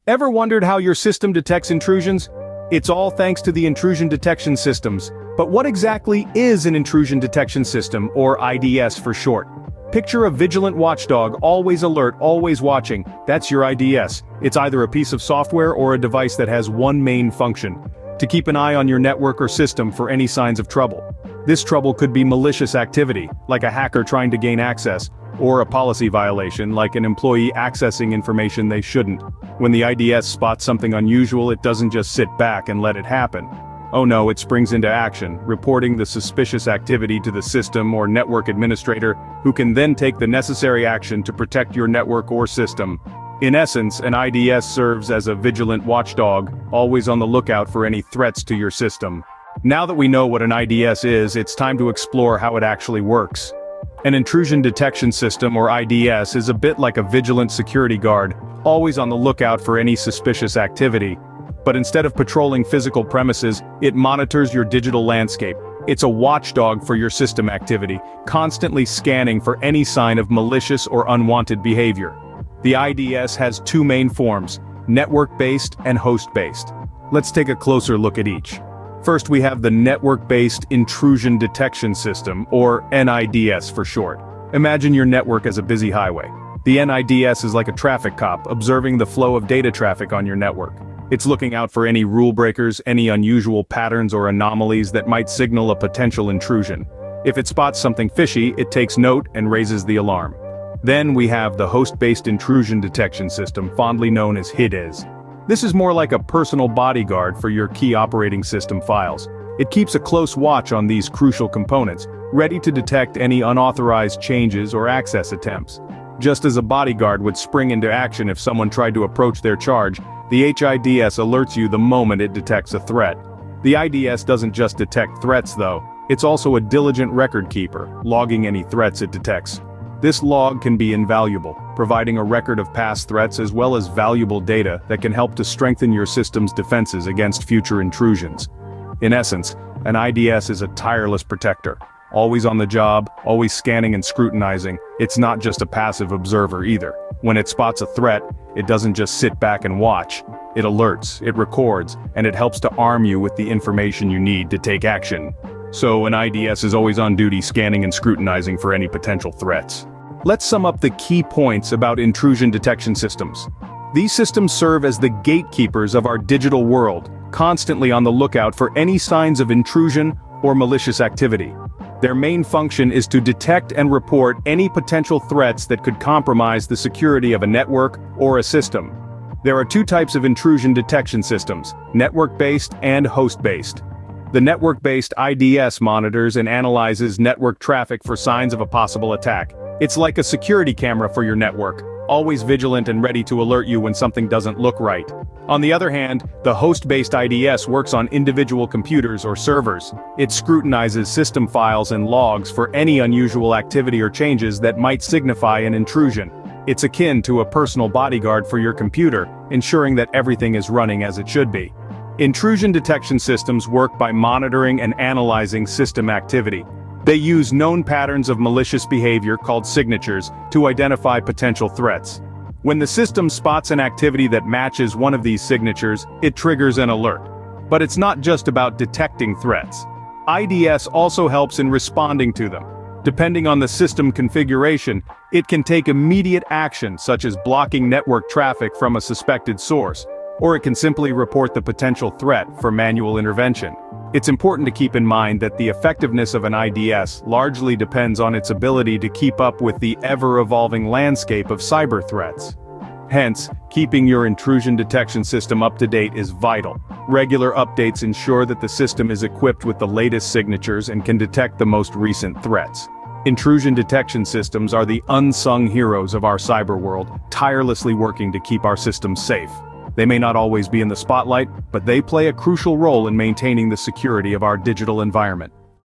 Ever wondered how your system detects intrusions? It's all thanks to the Intrusion Detection Systems. But what exactly is an Intrusion Detection System, or IDS for short? Picture a vigilant watchdog, always alert, always watching. That's your IDS. It's either a piece of software or a device that has one main function: to keep an eye on your network or system for any signs of trouble. This trouble could be malicious activity, like a hacker trying to gain access, or a policy violation, like an employee accessing information they shouldn't. When the IDS spots something unusual, it doesn't just sit back and let it happen. Oh no, it springs into action, reporting the suspicious activity to the system or network administrator, who can then take the necessary action to protect your network or system. In essence, an IDS serves as a vigilant watchdog, always on the lookout for any threats to your system. Now that we know what an IDS is, it's time to explore how it actually works. An Intrusion Detection System, or IDS, is a bit like a vigilant security guard, always on the lookout for any suspicious activity. But instead of patrolling physical premises, it monitors your digital landscape. It's a watchdog for your system activity, constantly scanning for any sign of malicious or unwanted behavior. The IDS has two main forms: network-based and host-based. Let's take a closer look at each. First, we have the network-based Intrusion Detection System, or NIDS for short. Imagine your network as a busy highway. The NIDS is like a traffic cop, observing the flow of data traffic on your network. It's looking out for any rule breakers, any unusual patterns or anomalies that might signal a potential intrusion. If it spots something fishy, it takes note and raises the alarm. Then we have the host-based Intrusion Detection System, fondly known as IDS. This is more like a personal bodyguard for your key operating system files. It keeps a close watch on these crucial components, ready to detect any unauthorized changes or access attempts. Just as a bodyguard would spring into action if someone tried to approach their charge, the HIDS alerts you the moment it detects a threat. The IDS doesn't just detect threats though, it's also a diligent record keeper, logging any threats it detects. This log can be invaluable, providing a record of past threats as well as valuable data that can help to strengthen your system's defenses against future intrusions. In essence, an IDS is a tireless protector, always on the job, always scanning and scrutinizing. It's not just a passive observer either. When it spots a threat, it doesn't just sit back and watch. It alerts, it records, and it helps to arm you with the information you need to take action. So an IDS is always on duty, scanning and scrutinizing for any potential threats. Let's sum up the key points about intrusion detection systems. These systems serve as the gatekeepers of our digital world, constantly on the lookout for any signs of intrusion or malicious activity. Their main function is to detect and report any potential threats that could compromise the security of a network or a system. There are two types of intrusion detection systems: network-based and host-based. The network-based IDS monitors and analyzes network traffic for signs of a possible attack. It's like a security camera for your network, always vigilant and ready to alert you when something doesn't look right. On the other hand, the host-based IDS works on individual computers or servers. It scrutinizes system files and logs for any unusual activity or changes that might signify an intrusion. It's akin to a personal bodyguard for your computer, ensuring that everything is running as it should be. Intrusion detection systems work by monitoring and analyzing system activity. They use known patterns of malicious behavior called signatures to identify potential threats. When the system spots an activity that matches one of these signatures, it triggers an alert. But it's not just about detecting threats. IDS also helps in responding to them. Depending on the system configuration, it can take immediate action, such as blocking network traffic from a suspected source, or it can simply report the potential threat for manual intervention. It's important to keep in mind that the effectiveness of an IDS largely depends on its ability to keep up with the ever-evolving landscape of cyber threats. Hence, keeping your intrusion detection system up to date is vital. Regular updates ensure that the system is equipped with the latest signatures and can detect the most recent threats. Intrusion detection systems are the unsung heroes of our cyber world, tirelessly working to keep our systems safe. They may not always be in the spotlight, but they play a crucial role in maintaining the security of our digital environment.